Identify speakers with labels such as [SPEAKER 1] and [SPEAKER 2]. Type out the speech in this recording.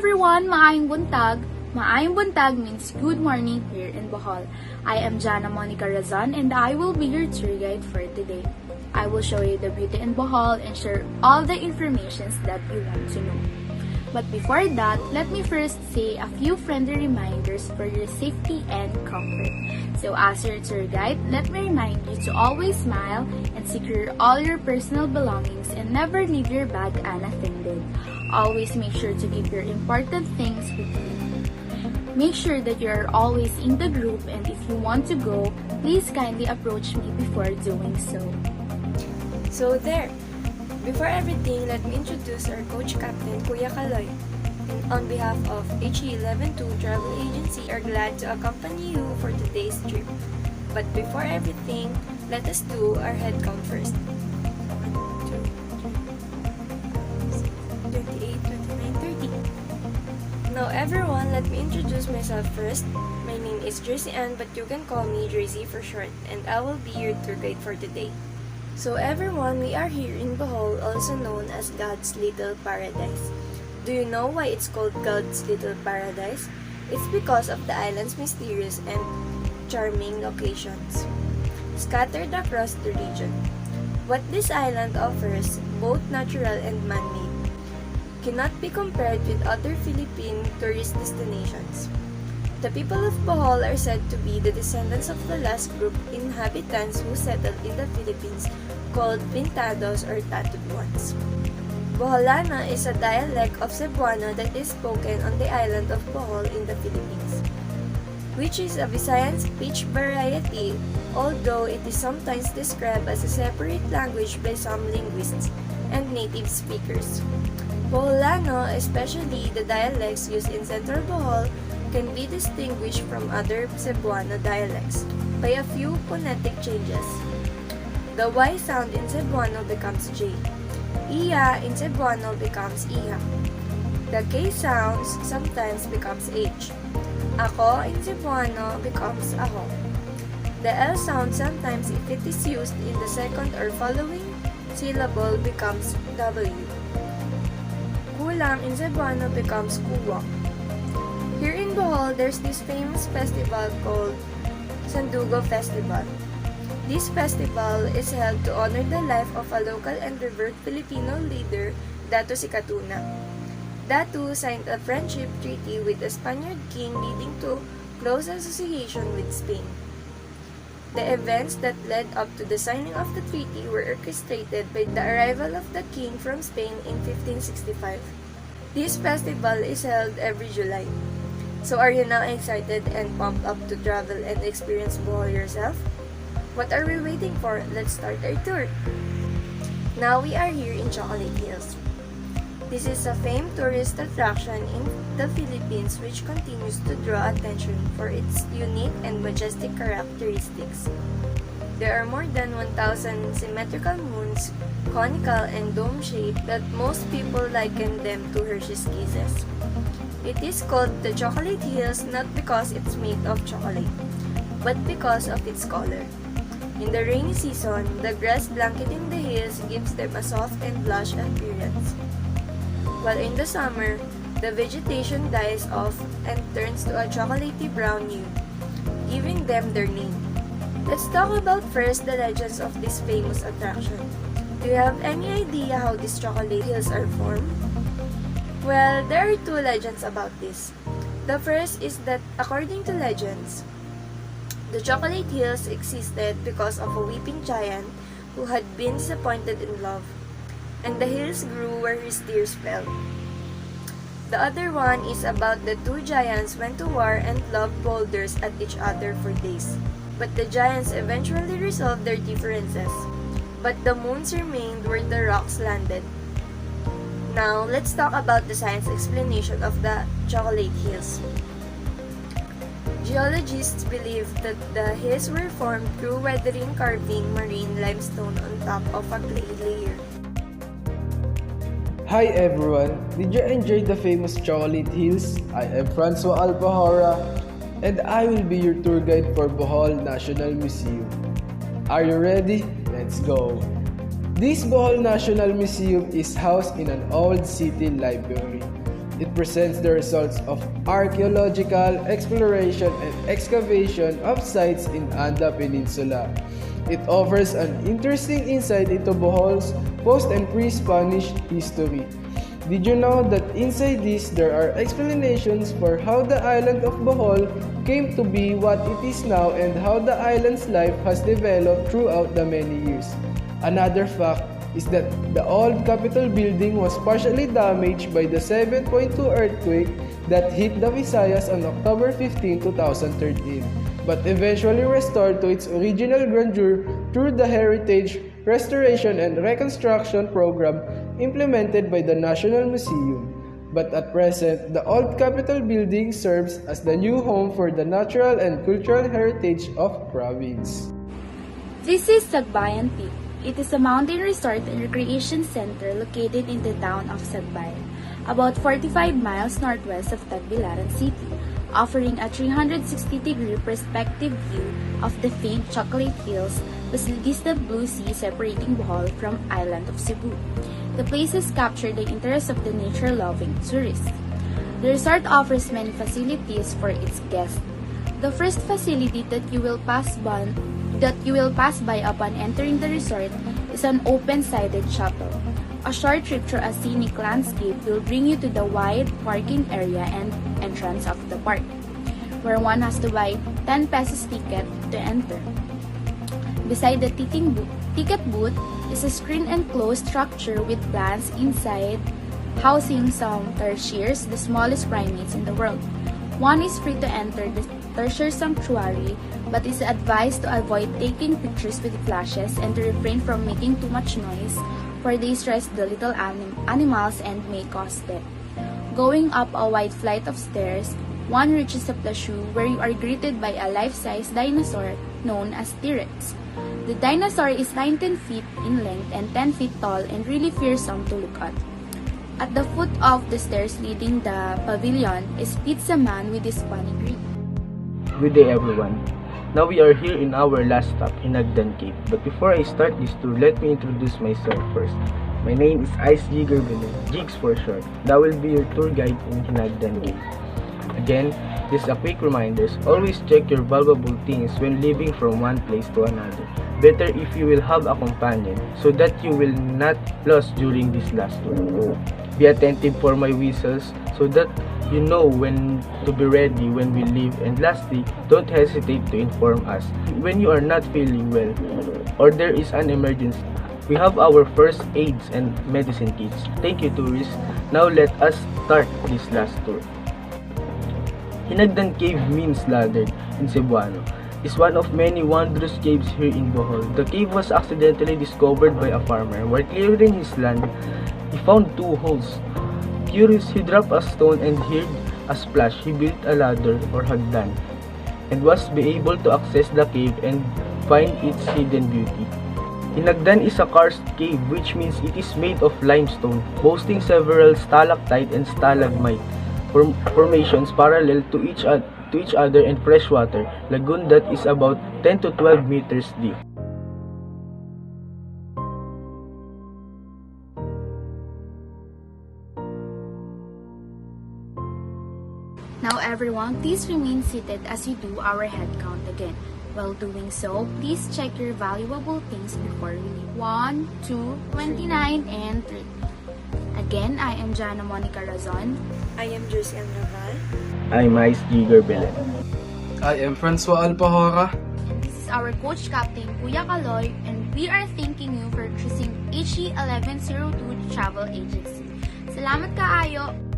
[SPEAKER 1] everyone! Maayong buntag! Maayong buntag means good morning here in Bohol. I am Jana Razon and I will be your tour guide for today. I will show you the beauty in Bohol and share all the information that you want to know. But before that, let me first say a few friendly reminders for your safety and comfort. So as your tour guide, let me remind you to always smile and secure all your personal belongings and never leave your bag unattended. Always make sure to keep your important things with you. Make sure that you are always in the group, and if you want to go, please kindly approach me before doing so.
[SPEAKER 2] So there! Before everything, let me introduce our coach captain, Kuya Kaloy. And on behalf of HE112 Travel Agency, are glad to accompany you for today's trip. But before everything, let us do our head count first. 28, 29, 30. Now everyone, let me introduce myself first. My name is Jersey Ann, but you can call me Jersey for short, and I will be your tour guide for today. So everyone, we are here in Bohol, also known as God's Little Paradise. Do you know why it's called God's Little Paradise? It's because of the island's mysterious and charming locations scattered across the region. What this island offers, both natural and man-made, cannot be compared with other Philippine tourist destinations. The people of Bohol are said to be the descendants of the last group inhabitants who settled in the Philippines, called Pintados or Tattooed Ones. Boholana is a dialect of Cebuano that is spoken on the island of Bohol in the Philippines, which is a Visayan speech variety, although it is sometimes described as a separate language by some linguists and native speakers. Boholano, especially the dialects used in Central Bohol, can be distinguished from other Cebuano dialects by a few phonetic changes. The Y sound in Cebuano becomes J. Iya in Cebuano becomes Iha. The K sounds sometimes becomes H. Ako in Cebuano becomes Aho. The L sound sometimes, if it is used in the second or following syllable, becomes W. Kulang in Cebuano becomes Kuwang. Here in Bohol, there's this famous festival called Sandugo Festival. This festival is held to honor the life of a local and revered Filipino leader, Dato si Katuna. Dato signed a friendship treaty with the Spaniard king, leading to close association with Spain. The events that led up to the signing of the treaty were orchestrated by the arrival of the king from Spain in 1565. This festival is held every July. So are you now excited and pumped up to travel and experience Bohol yourself? What are we waiting for? Let's start our tour. Now we are here in Chocolate Hills. This is a famed tourist attraction in the Philippines which continues to draw attention for its unique and majestic characteristics. There are more than 1,000 symmetrical moons, conical and dome-shaped, that most people liken them to Hershey's Kisses. It is called the Chocolate Hills not because it's made of chocolate, but because of its color. In the rainy season, the grass blanketing the hills gives them a soft and lush appearance. While in the summer, the vegetation dies off and turns to a chocolatey brown hue, giving them their name. Let's talk about first the legends of this famous attraction. Do you have any idea how these chocolate hills are formed? Well, there are two legends about this. The first is that, according to legends, the Chocolate Hills existed because of a weeping giant who had been disappointed in love, and the hills grew where his tears fell. The other one is about the two giants went to war and lobbed boulders at each other for days. But the giants eventually resolved their differences. But the moons remained where the rocks landed. Now, let's talk about the science explanation of the Chocolate Hills. Geologists believe that the hills were formed through weathering carving marine limestone on top of a clay layer.
[SPEAKER 3] Hi everyone! Did you enjoy the famous Chocolate Hills? I am Francois Alpajora, and I will be your tour guide for Bohol National Museum. Are you ready? Let's go! This Bohol National Museum is housed in an old city library. It presents the results of archaeological exploration and excavation of sites in Anda Peninsula. It offers an interesting insight into Bohol's post- and pre-Spanish history. Did you know that inside this there are explanations for how the island of Bohol came to be what it is now and how the island's life has developed throughout the many years? Another fact is that the old Capitol building was partially damaged by the 7.2 earthquake that hit the Visayas on October 15, 2013, but eventually restored to its original grandeur through the Heritage Restoration and Reconstruction Program implemented by the National Museum. But at present, the old Capitol building serves as the new home for the natural and cultural heritage of province.
[SPEAKER 1] This is Sagbayan Peak. It is a mountain resort and recreation center located in the town of Sagbayan, about 45 miles northwest of Tagbilaran City, offering a 360-degree perspective view of the famed Chocolate Hills, plus the distant blue sea separating Bohol from island of Cebu. The places capture the interest of the nature-loving tourists. The resort offers many facilities for its guests. The first facility that you will pass by upon entering the resort is an open-sided shuttle. A short trip through a scenic landscape will bring you to the wide parking area and entrance of the park, where one has to buy 10 pesos ticket to enter. Beside the ticket booth is a screen-enclosed structure with plants inside, housing some tarsiers, the smallest primates in the world. One is free to enter the tarsier sanctuary, but is advised to avoid taking pictures with flashes and to refrain from making too much noise, for they stress the little animals and may cause death. Going up a wide flight of stairs, one reaches a plateau where you are greeted by a life-size dinosaur known as T-Rex. The dinosaur is 19 feet in length and 10 feet tall and really fearsome to look at. At the foot of the stairs leading the pavilion is Pizza Man with his funny grin.
[SPEAKER 4] Good day everyone. Now we are here in our last stop, Inakdan Cave. But before I start this tour, let me introduce myself first. My name is Jigger Belen, Jigs for short. That will be your tour guide in Inakdan Cave. Again, just a quick reminder, always check your valuable things when leaving from one place to another. Better if you will have a companion, so that you will not lost during this last tour. Be attentive for my whistles, so that you know when to be ready when we leave. And lastly, don't hesitate to inform us when you are not feeling well or there is an emergency. We have our first aids and medicine kits. Thank you, tourists. Now let us start this last tour. Inakdan Cave means ladder in Cebuano. Is one of many wondrous caves here in Bohol. The cave was accidentally discovered by a farmer. While clearing his land, he found two holes. Curious, he dropped a stone and heard a splash. He built a ladder or hagdan and was able to access the cave and find its hidden beauty. Inakdan is a karst cave, which means it is made of limestone, boasting several stalactite and stalagmite formations parallel to each other and freshwater lagoon that is about 10 to 12 meters deep.
[SPEAKER 1] Now everyone, please remain seated as you do our head count again. While doing so, please check your valuable things before we leave. 1, 2, 29, and 3. Again, I am Jana Razon.
[SPEAKER 2] I am Raval.
[SPEAKER 4] I'm Jigger Belen.
[SPEAKER 3] I am Francois Alpajora.
[SPEAKER 1] This is our coach captain, Kuya Kaloy, and we are thanking you for choosing HE1102 Travel Agency. Salamat kaayo!